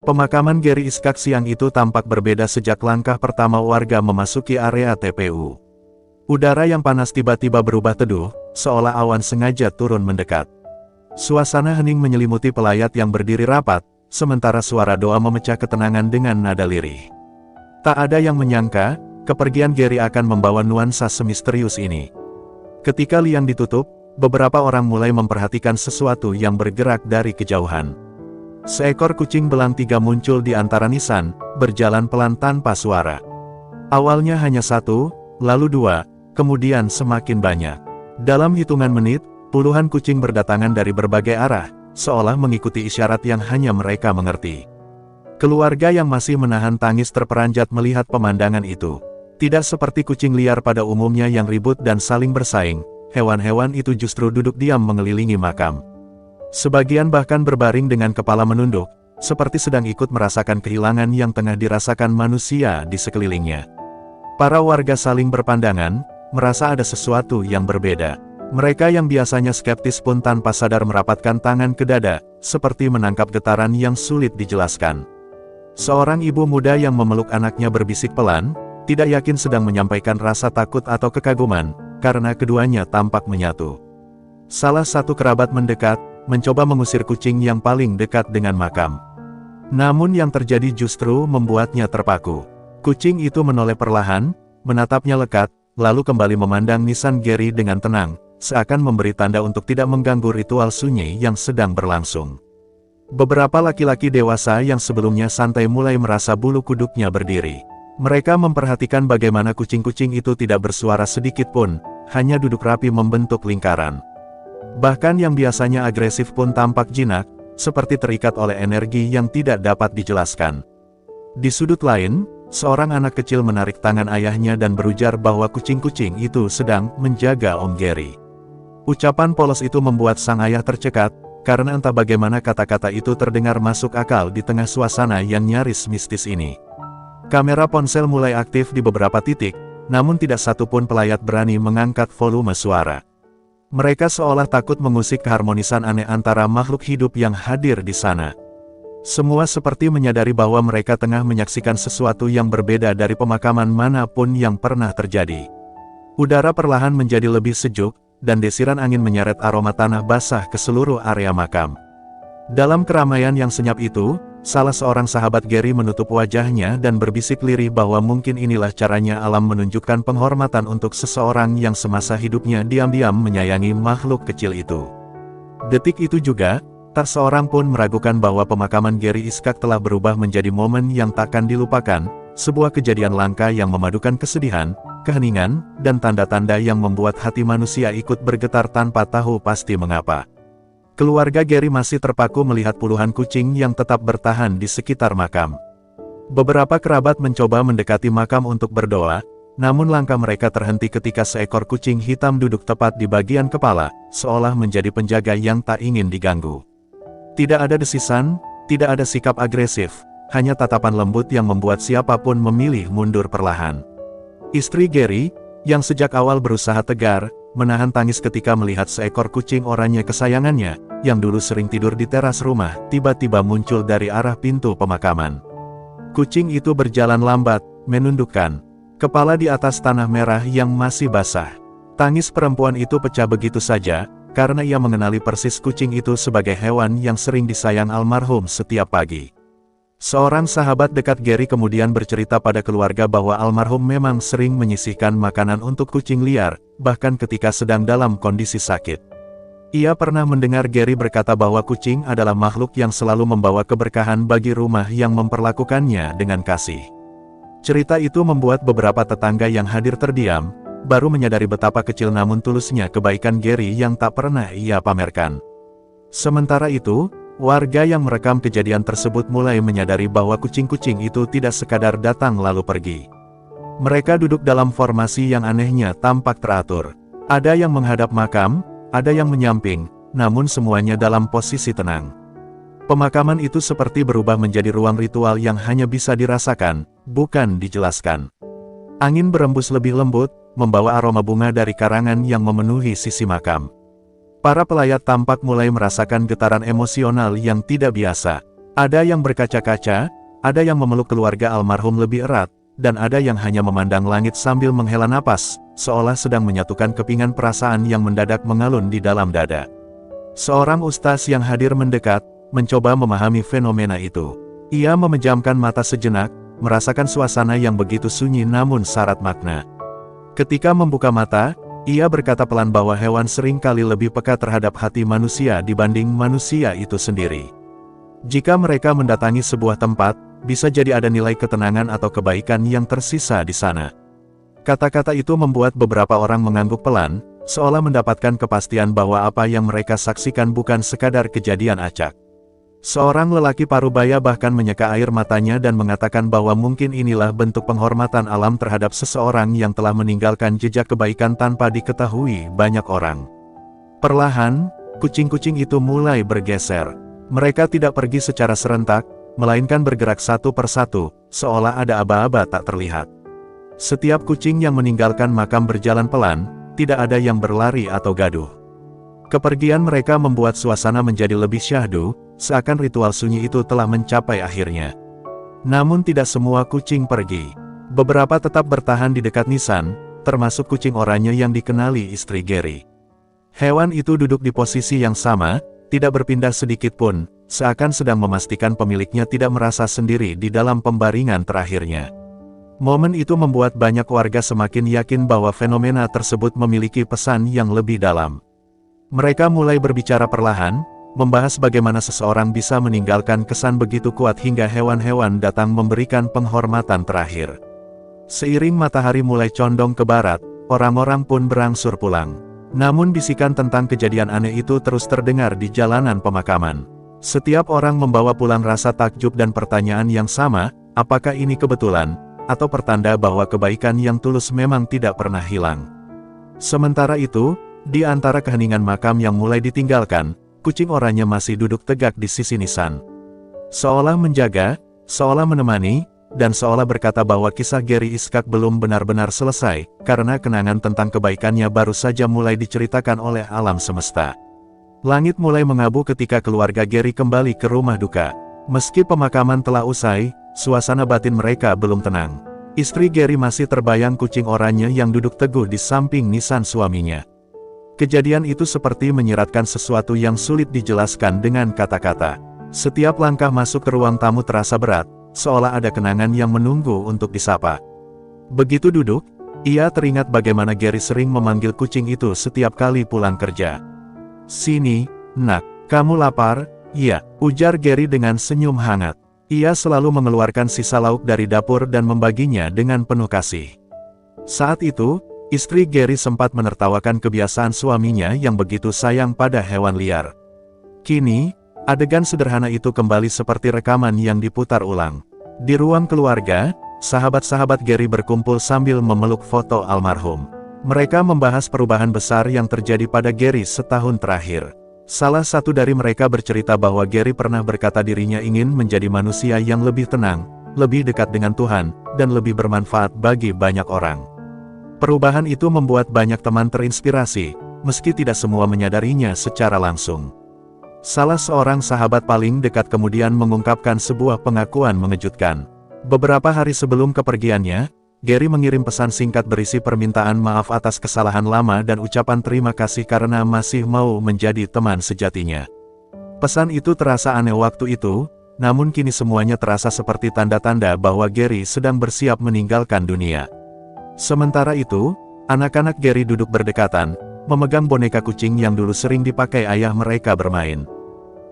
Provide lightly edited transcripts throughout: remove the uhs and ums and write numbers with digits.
Pemakaman Gary Iskak siang itu tampak berbeda sejak langkah pertama warga memasuki area TPU. Udara yang panas tiba-tiba berubah teduh, seolah awan sengaja turun mendekat. Suasana hening menyelimuti pelayat yang berdiri rapat, sementara suara doa memecah ketenangan dengan nada lirih. Tak ada yang menyangka, kepergian Gary akan membawa nuansa semisterius ini. Ketika liang ditutup, beberapa orang mulai memperhatikan sesuatu yang bergerak dari kejauhan. Seekor kucing belang tiga muncul di antara nisan, berjalan pelan tanpa suara. Awalnya hanya satu, lalu dua, kemudian semakin banyak. Dalam hitungan menit, puluhan kucing berdatangan dari berbagai arah, seolah mengikuti isyarat yang hanya mereka mengerti. Keluarga yang masih menahan tangis terperanjat melihat pemandangan itu. Tidak seperti kucing liar pada umumnya yang ribut dan saling bersaing, hewan-hewan itu justru duduk diam mengelilingi makam. Sebagian bahkan berbaring dengan kepala menunduk, seperti sedang ikut merasakan kehilangan yang tengah dirasakan manusia di sekelilingnya. Para warga saling berpandangan, merasa ada sesuatu yang berbeda. Mereka yang biasanya skeptis pun tanpa sadar merapatkan tangan ke dada, seperti menangkap getaran yang sulit dijelaskan. Seorang ibu muda yang memeluk anaknya berbisik pelan, tidak yakin sedang menyampaikan rasa takut atau kekaguman, karena keduanya tampak menyatu. Salah satu kerabat mendekat, mencoba mengusir kucing yang paling dekat dengan makam. Namun yang terjadi justru membuatnya terpaku. Kucing itu menoleh perlahan, menatapnya lekat, lalu kembali memandang nisan Gary dengan tenang, seakan memberi tanda untuk tidak mengganggu ritual sunyi yang sedang berlangsung. Beberapa laki-laki dewasa yang sebelumnya santai mulai merasa bulu kuduknya berdiri. Mereka memperhatikan bagaimana kucing-kucing itu tidak bersuara sedikit pun, hanya duduk rapi membentuk lingkaran. Bahkan yang biasanya agresif pun tampak jinak, seperti terikat oleh energi yang tidak dapat dijelaskan. Di sudut lain, seorang anak kecil menarik tangan ayahnya dan berujar bahwa kucing-kucing itu sedang menjaga Om Gary. Ucapan polos itu membuat sang ayah tercekat, karena entah bagaimana kata-kata itu terdengar masuk akal di tengah suasana yang nyaris mistis ini. Kamera ponsel mulai aktif di beberapa titik, namun tidak satu pun pelayat berani mengangkat volume suara. Mereka seolah takut mengusik keharmonisan aneh antara makhluk hidup yang hadir di sana. Semua seperti menyadari bahwa mereka tengah menyaksikan sesuatu yang berbeda dari pemakaman manapun yang pernah terjadi. Udara perlahan menjadi lebih sejuk, dan desiran angin menyeret aroma tanah basah ke seluruh area makam. Dalam keramaian yang senyap itu, salah seorang sahabat Gary menutup wajahnya dan berbisik lirih bahwa mungkin inilah caranya alam menunjukkan penghormatan untuk seseorang yang semasa hidupnya diam-diam menyayangi makhluk kecil itu. Detik itu juga, tak seorang pun meragukan bahwa pemakaman Gary Iskak telah berubah menjadi momen yang takkan dilupakan, sebuah kejadian langka yang memadukan kesedihan, keheningan, dan tanda-tanda yang membuat hati manusia ikut bergetar tanpa tahu pasti mengapa. Keluarga Gary masih terpaku melihat puluhan kucing yang tetap bertahan di sekitar makam. Beberapa kerabat mencoba mendekati makam untuk berdoa, namun langkah mereka terhenti ketika seekor kucing hitam duduk tepat di bagian kepala, seolah menjadi penjaga yang tak ingin diganggu. Tidak ada desisan, tidak ada sikap agresif, hanya tatapan lembut yang membuat siapapun memilih mundur perlahan. Istri Gary, yang sejak awal berusaha tegar, menahan tangis ketika melihat seekor kucing oranye kesayangannya, yang dulu sering tidur di teras rumah, tiba-tiba muncul dari arah pintu pemakaman. Kucing itu berjalan lambat, menundukkan kepala di atas tanah merah yang masih basah. Tangis perempuan itu pecah begitu saja, karena ia mengenali persis kucing itu sebagai hewan yang sering disayang almarhum setiap pagi. Seorang sahabat dekat Gary kemudian bercerita pada keluarga bahwa almarhum memang sering menyisihkan makanan untuk kucing liar, bahkan ketika sedang dalam kondisi sakit. Ia pernah mendengar Gary berkata bahwa kucing adalah makhluk yang selalu membawa keberkahan bagi rumah yang memperlakukannya dengan kasih. Cerita itu membuat beberapa tetangga yang hadir terdiam, baru menyadari betapa kecil namun tulusnya kebaikan Gary yang tak pernah ia pamerkan. Sementara itu, warga yang merekam kejadian tersebut mulai menyadari bahwa kucing-kucing itu tidak sekadar datang lalu pergi. Mereka duduk dalam formasi yang anehnya tampak teratur. Ada yang menghadap makam, ada yang menyamping, namun semuanya dalam posisi tenang. Pemakaman itu seperti berubah menjadi ruang ritual yang hanya bisa dirasakan, bukan dijelaskan. Angin berembus lebih lembut, membawa aroma bunga dari karangan yang memenuhi sisi makam. Para pelayat tampak mulai merasakan getaran emosional yang tidak biasa. Ada yang berkaca-kaca, ada yang memeluk keluarga almarhum lebih erat, dan ada yang hanya memandang langit sambil menghela napas, seolah sedang menyatukan kepingan perasaan yang mendadak mengalun di dalam dada. Seorang ustaz yang hadir mendekat, mencoba memahami fenomena itu. Ia memejamkan mata sejenak, merasakan suasana yang begitu sunyi namun syarat makna. Ketika membuka mata, ia berkata pelan bahwa hewan sering kali lebih peka terhadap hati manusia dibanding manusia itu sendiri. Jika mereka mendatangi sebuah tempat, bisa jadi ada nilai ketenangan atau kebaikan yang tersisa di sana. Kata-kata itu membuat beberapa orang mengangguk pelan, seolah mendapatkan kepastian bahwa apa yang mereka saksikan bukan sekadar kejadian acak. Seorang lelaki parubaya bahkan menyeka air matanya dan mengatakan bahwa mungkin inilah bentuk penghormatan alam terhadap seseorang yang telah meninggalkan jejak kebaikan tanpa diketahui banyak orang. Perlahan, kucing-kucing itu mulai bergeser. Mereka tidak pergi secara serentak, melainkan bergerak satu persatu, seolah ada aba-aba tak terlihat. Setiap kucing yang meninggalkan makam berjalan pelan, tidak ada yang berlari atau gaduh. Kepergian mereka membuat suasana menjadi lebih syahdu, seakan ritual sunyi itu telah mencapai akhirnya. Namun tidak semua kucing pergi. Beberapa tetap bertahan di dekat nisan, termasuk kucing oranye yang dikenali istri Gary. Hewan itu duduk di posisi yang sama, tidak berpindah sedikit pun, seakan sedang memastikan pemiliknya tidak merasa sendiri di dalam pembaringan terakhirnya. Momen itu membuat banyak warga semakin yakin bahwa fenomena tersebut memiliki pesan yang lebih dalam. Mereka mulai berbicara perlahan, membahas bagaimana seseorang bisa meninggalkan kesan begitu kuat hingga hewan-hewan datang memberikan penghormatan terakhir. Seiring matahari mulai condong ke barat, orang-orang pun berangsur pulang. Namun bisikan tentang kejadian aneh itu terus terdengar di jalanan pemakaman. Setiap orang membawa pulang rasa takjub dan pertanyaan yang sama, apakah ini kebetulan, atau pertanda bahwa kebaikan yang tulus memang tidak pernah hilang. Sementara itu, di antara keheningan makam yang mulai ditinggalkan, kucing oranye masih duduk tegak di sisi nisan. Seolah menjaga, seolah menemani, dan seolah berkata bahwa kisah Gary Iskak belum benar-benar selesai, karena kenangan tentang kebaikannya baru saja mulai diceritakan oleh alam semesta. Langit mulai mengabu ketika keluarga Gary kembali ke rumah duka. Meski pemakaman telah usai, suasana batin mereka belum tenang. Istri Gary masih terbayang kucing oranye yang duduk teguh di samping nisan suaminya. Kejadian itu seperti menyiratkan sesuatu yang sulit dijelaskan dengan kata-kata. Setiap langkah masuk ke ruang tamu terasa berat, seolah ada kenangan yang menunggu untuk disapa. Begitu duduk, ia teringat bagaimana Gary sering memanggil kucing itu setiap kali pulang kerja. "Sini, nak, kamu lapar?" "Iya," ujar Gary dengan senyum hangat. Ia selalu mengeluarkan sisa lauk dari dapur dan membaginya dengan penuh kasih. Saat itu, istri Gary sempat menertawakan kebiasaan suaminya yang begitu sayang pada hewan liar. Kini, adegan sederhana itu kembali seperti rekaman yang diputar ulang. Di ruang keluarga, sahabat-sahabat Gary berkumpul sambil memeluk foto almarhum. Mereka membahas perubahan besar yang terjadi pada Gary setahun terakhir. Salah satu dari mereka bercerita bahwa Gary pernah berkata dirinya ingin menjadi manusia yang lebih tenang, lebih dekat dengan Tuhan, dan lebih bermanfaat bagi banyak orang. Perubahan itu membuat banyak teman terinspirasi, meski tidak semua menyadarinya secara langsung. Salah seorang sahabat paling dekat kemudian mengungkapkan sebuah pengakuan mengejutkan. Beberapa hari sebelum kepergiannya, Gary mengirim pesan singkat berisi permintaan maaf atas kesalahan lama dan ucapan terima kasih karena masih mau menjadi teman sejatinya. Pesan itu terasa aneh waktu itu, namun kini semuanya terasa seperti tanda-tanda bahwa Gary sedang bersiap meninggalkan dunia. Sementara itu, anak-anak Gary duduk berdekatan, memegang boneka kucing yang dulu sering dipakai ayah mereka bermain.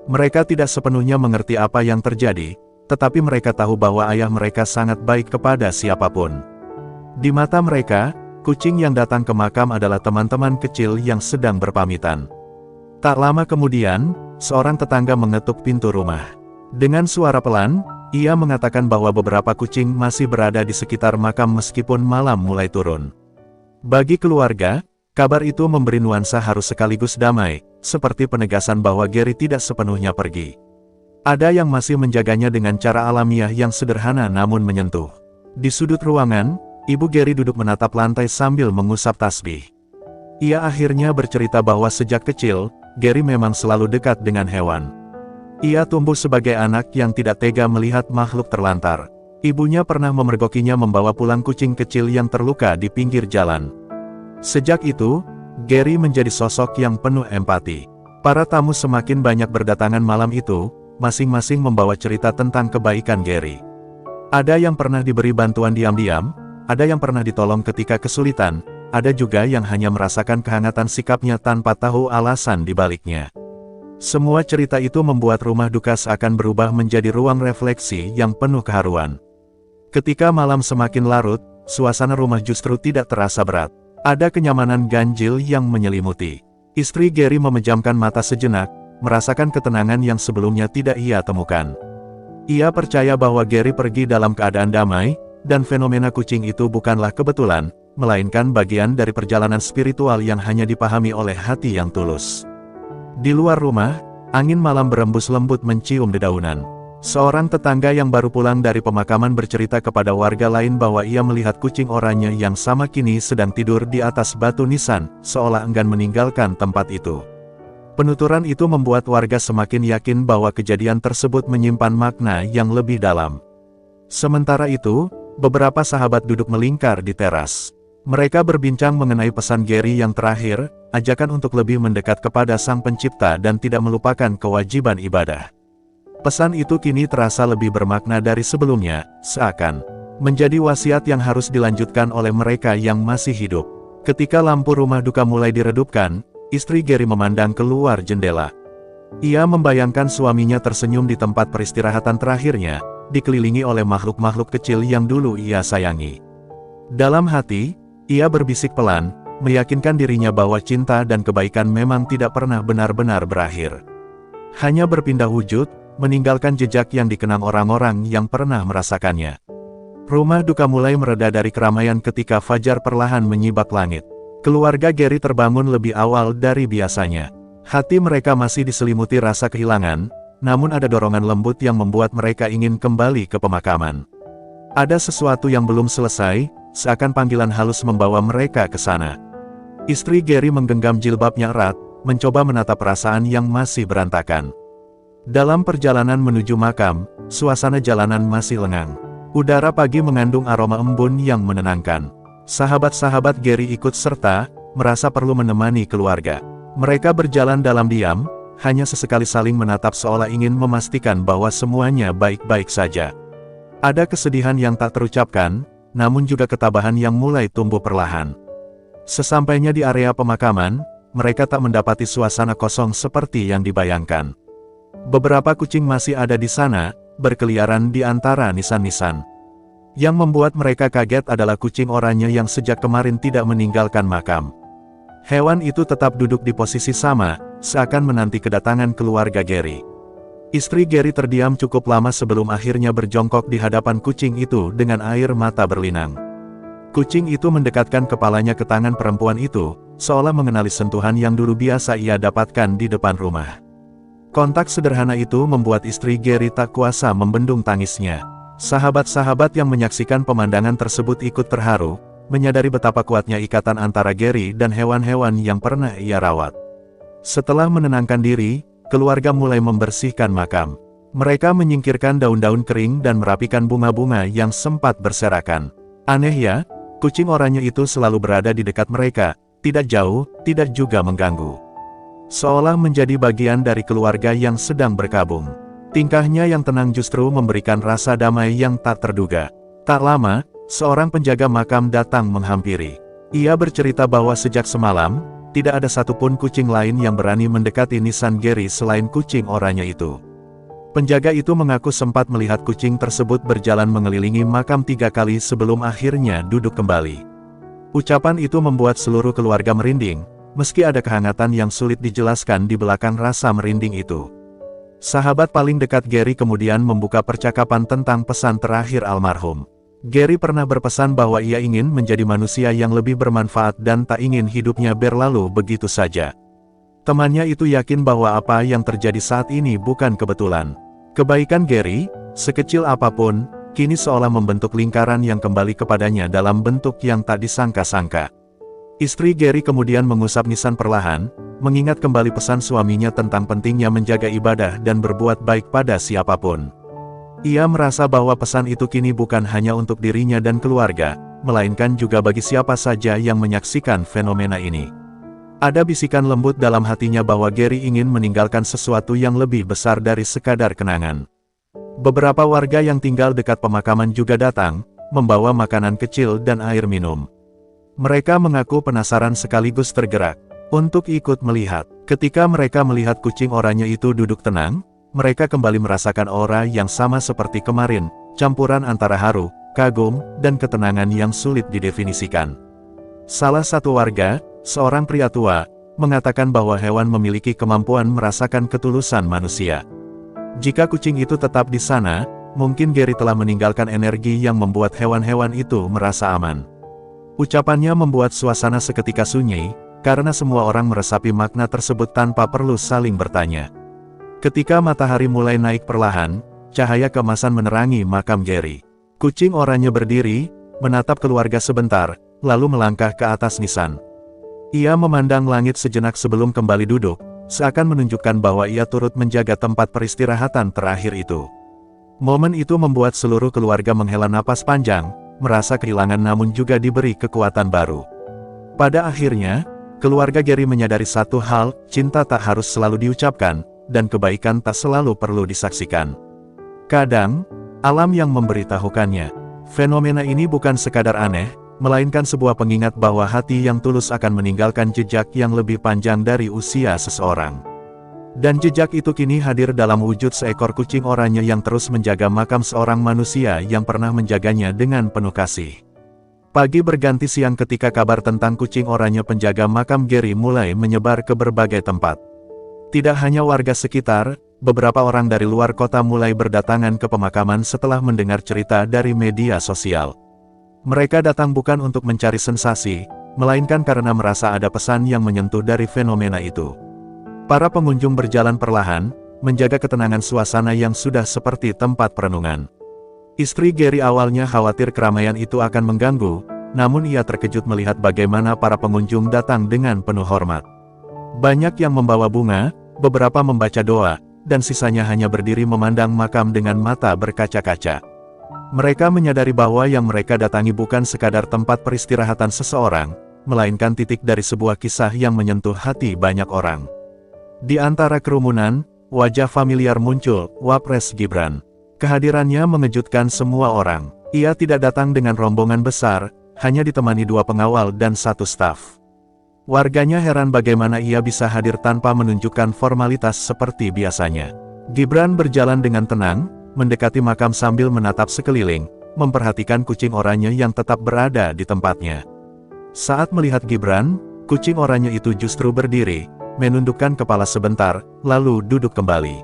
Mereka tidak sepenuhnya mengerti apa yang terjadi, tetapi mereka tahu bahwa ayah mereka sangat baik kepada siapapun. Di mata mereka, kucing yang datang ke makam adalah teman-teman kecil yang sedang berpamitan. Tak lama kemudian, seorang tetangga mengetuk pintu rumah. Dengan suara pelan, ia mengatakan bahwa beberapa kucing masih berada di sekitar makam meskipun malam mulai turun. Bagi keluarga, kabar itu memberi nuansa haru sekaligus damai, seperti penegasan bahwa Gary tidak sepenuhnya pergi. Ada yang masih menjaganya dengan cara alamiah yang sederhana namun menyentuh. Di sudut ruangan, Ibu Gary duduk menatap lantai sambil mengusap tasbih. Ia akhirnya bercerita bahwa sejak kecil, Gary memang selalu dekat dengan hewan. Ia tumbuh sebagai anak yang tidak tega melihat makhluk terlantar. Ibunya pernah memergokinya membawa pulang kucing kecil yang terluka di pinggir jalan. Sejak itu, Gary menjadi sosok yang penuh empati. Para tamu semakin banyak berdatangan malam itu, masing-masing membawa cerita tentang kebaikan Gary. Ada yang pernah diberi bantuan diam-diam, ada yang pernah ditolong ketika kesulitan, ada juga yang hanya merasakan kehangatan sikapnya tanpa tahu alasan di baliknya. Semua cerita itu membuat rumah duka seakan berubah menjadi ruang refleksi yang penuh keharuan. Ketika malam semakin larut, suasana rumah justru tidak terasa berat. Ada kenyamanan ganjil yang menyelimuti. Istri Gary memejamkan mata sejenak, merasakan ketenangan yang sebelumnya tidak ia temukan. Ia percaya bahwa Gary pergi dalam keadaan damai, dan fenomena kucing itu bukanlah kebetulan, melainkan bagian dari perjalanan spiritual yang hanya dipahami oleh hati yang tulus. Di luar rumah, angin malam berembus lembut mencium dedaunan. Seorang tetangga yang baru pulang dari pemakaman bercerita kepada warga lain bahwa ia melihat kucing oranye yang sama kini sedang tidur di atas batu nisan, seolah enggan meninggalkan tempat itu. Penuturan itu membuat warga semakin yakin bahwa kejadian tersebut menyimpan makna yang lebih dalam. Sementara itu, beberapa sahabat duduk melingkar di teras. Mereka berbincang mengenai pesan Gary yang terakhir, ajakan untuk lebih mendekat kepada Sang Pencipta dan tidak melupakan kewajiban ibadah. Pesan itu kini terasa lebih bermakna dari sebelumnya, seakan menjadi wasiat yang harus dilanjutkan oleh mereka yang masih hidup. Ketika lampu rumah duka mulai diredupkan, istri Gary memandang keluar jendela. Ia membayangkan suaminya tersenyum di tempat peristirahatan terakhirnya, dikelilingi oleh makhluk-makhluk kecil yang dulu ia sayangi. Dalam hati, ia berbisik pelan, meyakinkan dirinya bahwa cinta dan kebaikan memang tidak pernah benar-benar berakhir. Hanya berpindah wujud, meninggalkan jejak yang dikenang orang-orang yang pernah merasakannya. Rumah duka mulai mereda dari keramaian ketika fajar perlahan menyibak langit. Keluarga Gary terbangun lebih awal dari biasanya. Hati mereka masih diselimuti rasa kehilangan, namun ada dorongan lembut yang membuat mereka ingin kembali ke pemakaman. Ada sesuatu yang belum selesai, seakan panggilan halus membawa mereka ke sana. Istri Gary menggenggam jilbabnya erat, mencoba menatap perasaan yang masih berantakan. Dalam perjalanan menuju makam, suasana jalanan masih lengang. Udara pagi mengandung aroma embun yang menenangkan. Sahabat-sahabat Gary ikut serta, merasa perlu menemani keluarga. Mereka berjalan dalam diam, hanya sesekali saling menatap seolah ingin memastikan bahwa semuanya baik-baik saja. Ada kesedihan yang tak terucapkan, namun juga ketabahan yang mulai tumbuh perlahan. Sesampainya di area pemakaman, mereka tak mendapati suasana kosong seperti yang dibayangkan. Beberapa kucing masih ada di sana, berkeliaran di antara nisan-nisan. Yang membuat mereka kaget adalah kucing oranye yang sejak kemarin tidak meninggalkan makam. Hewan itu tetap duduk di posisi sama, seakan menanti kedatangan keluarga Gary. Istri Gary terdiam cukup lama sebelum akhirnya berjongkok di hadapan kucing itu dengan air mata berlinang. Kucing itu mendekatkan kepalanya ke tangan perempuan itu, seolah mengenali sentuhan yang dulu biasa ia dapatkan di depan rumah. Kontak sederhana itu membuat istri Gary tak kuasa membendung tangisnya. Sahabat-sahabat yang menyaksikan pemandangan tersebut ikut terharu, menyadari betapa kuatnya ikatan antara Gary dan hewan-hewan yang pernah ia rawat. Setelah menenangkan diri, keluarga mulai membersihkan makam. Mereka menyingkirkan daun-daun kering dan merapikan bunga-bunga yang sempat berserakan. Aneh ya, kucing oranye itu selalu berada di dekat mereka, tidak jauh, tidak juga mengganggu. Seolah menjadi bagian dari keluarga yang sedang berkabung. Tingkahnya yang tenang justru memberikan rasa damai yang tak terduga. Tak lama, seorang penjaga makam datang menghampiri. Ia bercerita bahwa sejak semalam, tidak ada satupun kucing lain yang berani mendekati nisan Gary selain kucing oranye itu. Penjaga itu mengaku sempat melihat kucing tersebut berjalan mengelilingi makam 3 kali sebelum akhirnya duduk kembali. Ucapan itu membuat seluruh keluarga merinding, meski ada kehangatan yang sulit dijelaskan di belakang rasa merinding itu. Sahabat paling dekat Gary kemudian membuka percakapan tentang pesan terakhir almarhum. Gary pernah berpesan bahwa ia ingin menjadi manusia yang lebih bermanfaat dan tak ingin hidupnya berlalu begitu saja. Temannya itu yakin bahwa apa yang terjadi saat ini bukan kebetulan. Kebaikan Gary, sekecil apapun, kini seolah membentuk lingkaran yang kembali kepadanya dalam bentuk yang tak disangka-sangka. Istri Gary kemudian mengusap nisan perlahan, mengingat kembali pesan suaminya tentang pentingnya menjaga ibadah dan berbuat baik pada siapapun. Ia merasa bahwa pesan itu kini bukan hanya untuk dirinya dan keluarga, melainkan juga bagi siapa saja yang menyaksikan fenomena ini. Ada bisikan lembut dalam hatinya bahwa Gary ingin meninggalkan sesuatu yang lebih besar dari sekadar kenangan. Beberapa warga yang tinggal dekat pemakaman juga datang, membawa makanan kecil dan air minum. Mereka mengaku penasaran sekaligus tergerak untuk ikut melihat. Ketika mereka melihat kucing oranye itu duduk tenang, mereka kembali merasakan aura yang sama seperti kemarin, campuran antara haru, kagum, dan ketenangan yang sulit didefinisikan. Salah satu warga, seorang pria tua, mengatakan bahwa hewan memiliki kemampuan merasakan ketulusan manusia. Jika kucing itu tetap di sana, mungkin Gary telah meninggalkan energi yang membuat hewan-hewan itu merasa aman. Ucapannya membuat suasana seketika sunyi, karena semua orang meresapi makna tersebut tanpa perlu saling bertanya. Ketika matahari mulai naik perlahan, cahaya keemasan menerangi makam Gary. Kucing oranye berdiri, menatap keluarga sebentar, lalu melangkah ke atas nisan. Ia memandang langit sejenak sebelum kembali duduk, seakan menunjukkan bahwa ia turut menjaga tempat peristirahatan terakhir itu. Momen itu membuat seluruh keluarga menghela napas panjang, merasa kehilangan namun juga diberi kekuatan baru. Pada akhirnya, keluarga Gary menyadari satu hal, cinta tak harus selalu diucapkan, dan kebaikan tak selalu perlu disaksikan. Kadang, alam yang memberitahukannya. Fenomena ini bukan sekadar aneh, melainkan sebuah pengingat bahwa hati yang tulus akan meninggalkan jejak yang lebih panjang dari usia seseorang. Dan jejak itu kini hadir dalam wujud seekor kucing oranye yang terus menjaga makam seorang manusia yang pernah menjaganya dengan penuh kasih. Pagi berganti siang ketika kabar tentang kucing oranye penjaga makam Gary mulai menyebar ke berbagai tempat. Tidak hanya warga sekitar, beberapa orang dari luar kota mulai berdatangan ke pemakaman setelah mendengar cerita dari media sosial. Mereka datang bukan untuk mencari sensasi, melainkan karena merasa ada pesan yang menyentuh dari fenomena itu. Para pengunjung berjalan perlahan, menjaga ketenangan suasana yang sudah seperti tempat perenungan. Istri Gary awalnya khawatir keramaian itu akan mengganggu, namun ia terkejut melihat bagaimana para pengunjung datang dengan penuh hormat. Banyak yang membawa bunga, beberapa membaca doa, dan sisanya hanya berdiri memandang makam dengan mata berkaca-kaca. Mereka menyadari bahwa yang mereka datangi bukan sekadar tempat peristirahatan seseorang, melainkan titik dari sebuah kisah yang menyentuh hati banyak orang. Di antara kerumunan, wajah familiar muncul, Wapres Gibran. Kehadirannya mengejutkan semua orang. Ia tidak datang dengan rombongan besar, hanya ditemani 2 pengawal dan 1 staf. Warganya heran bagaimana ia bisa hadir tanpa menunjukkan formalitas seperti biasanya. Gibran berjalan dengan tenang, mendekati makam sambil menatap sekeliling, memperhatikan kucing oranye yang tetap berada di tempatnya. Saat melihat Gibran, kucing oranye itu justru berdiri, menundukkan kepala sebentar, lalu duduk kembali.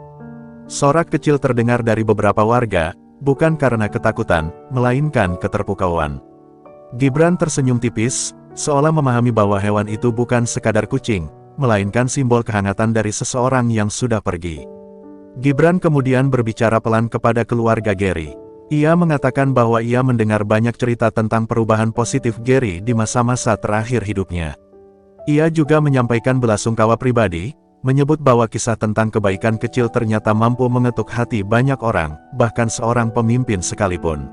Sorak kecil terdengar dari beberapa warga, bukan karena ketakutan, melainkan keterpukauan. Gibran tersenyum tipis, seolah memahami bahwa hewan itu bukan sekadar kucing, melainkan simbol kehangatan dari seseorang yang sudah pergi. Gibran kemudian berbicara pelan kepada keluarga Gary. Ia mengatakan bahwa ia mendengar banyak cerita tentang perubahan positif Gary di masa-masa terakhir hidupnya. Ia juga menyampaikan belasungkawa pribadi, menyebut bahwa kisah tentang kebaikan kecil ternyata mampu mengetuk hati banyak orang, bahkan seorang pemimpin sekalipun.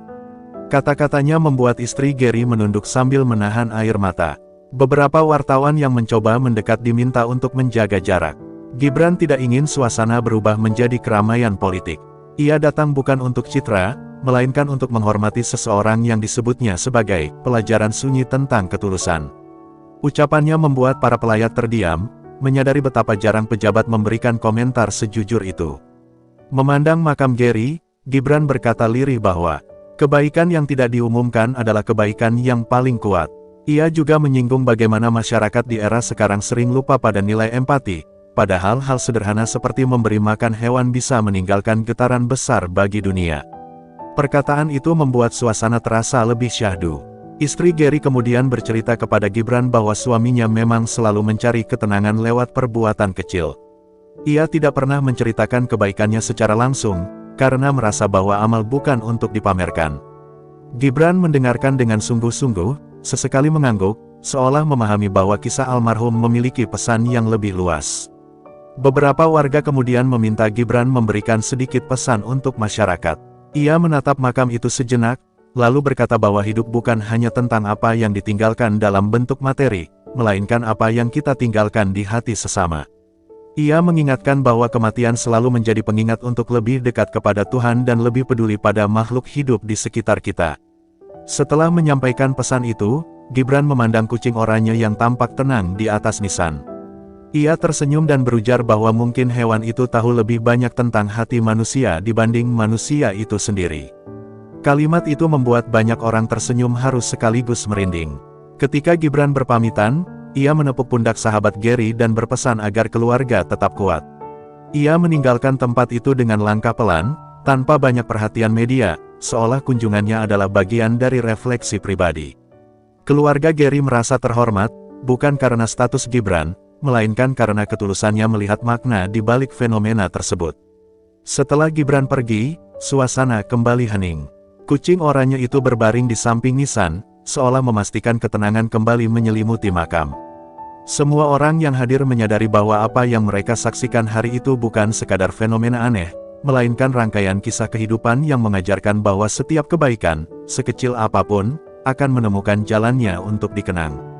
Kata-katanya membuat istri Gary menunduk sambil menahan air mata. Beberapa wartawan yang mencoba mendekat diminta untuk menjaga jarak. Gibran tidak ingin suasana berubah menjadi keramaian politik. Ia datang bukan untuk citra, melainkan untuk menghormati seseorang yang disebutnya sebagai pelajaran sunyi tentang ketulusan. Ucapannya membuat para pelayat terdiam, menyadari betapa jarang pejabat memberikan komentar sejujur itu. Memandang makam Gary, Gibran berkata lirih bahwa kebaikan yang tidak diumumkan adalah kebaikan yang paling kuat. Ia juga menyinggung bagaimana masyarakat di era sekarang sering lupa pada nilai empati, padahal hal sederhana seperti memberi makan hewan bisa meninggalkan getaran besar bagi dunia. Perkataan itu membuat suasana terasa lebih syahdu. Istri Gary kemudian bercerita kepada Gibran bahwa suaminya memang selalu mencari ketenangan lewat perbuatan kecil. Ia tidak pernah menceritakan kebaikannya secara langsung, karena merasa bahwa amal bukan untuk dipamerkan. Gibran mendengarkan dengan sungguh-sungguh, sesekali mengangguk, seolah memahami bahwa kisah almarhum memiliki pesan yang lebih luas. Beberapa warga kemudian meminta Gibran memberikan sedikit pesan untuk masyarakat. Ia menatap makam itu sejenak, lalu berkata bahwa hidup bukan hanya tentang apa yang ditinggalkan dalam bentuk materi, melainkan apa yang kita tinggalkan di hati sesama. Ia mengingatkan bahwa kematian selalu menjadi pengingat untuk lebih dekat kepada Tuhan dan lebih peduli pada makhluk hidup di sekitar kita. Setelah menyampaikan pesan itu, Gibran memandang kucing oranye yang tampak tenang di atas nisan. Ia tersenyum dan berujar bahwa mungkin hewan itu tahu lebih banyak tentang hati manusia dibanding manusia itu sendiri. Kalimat itu membuat banyak orang tersenyum harus sekaligus merinding. Ketika Gibran berpamitan, ia menepuk pundak sahabat Gary dan berpesan agar keluarga tetap kuat. Ia meninggalkan tempat itu dengan langkah pelan, tanpa banyak perhatian media, seolah kunjungannya adalah bagian dari refleksi pribadi. Keluarga Gary merasa terhormat, bukan karena status Gibran, melainkan karena ketulusannya melihat makna di balik fenomena tersebut. Setelah Gibran pergi, suasana kembali hening. Kucing oranye itu berbaring di samping nisan, seolah memastikan ketenangan kembali menyelimuti makam. Semua orang yang hadir menyadari bahwa apa yang mereka saksikan hari itu bukan sekadar fenomena aneh, melainkan rangkaian kisah kehidupan yang mengajarkan bahwa setiap kebaikan, sekecil apapun, akan menemukan jalannya untuk dikenang.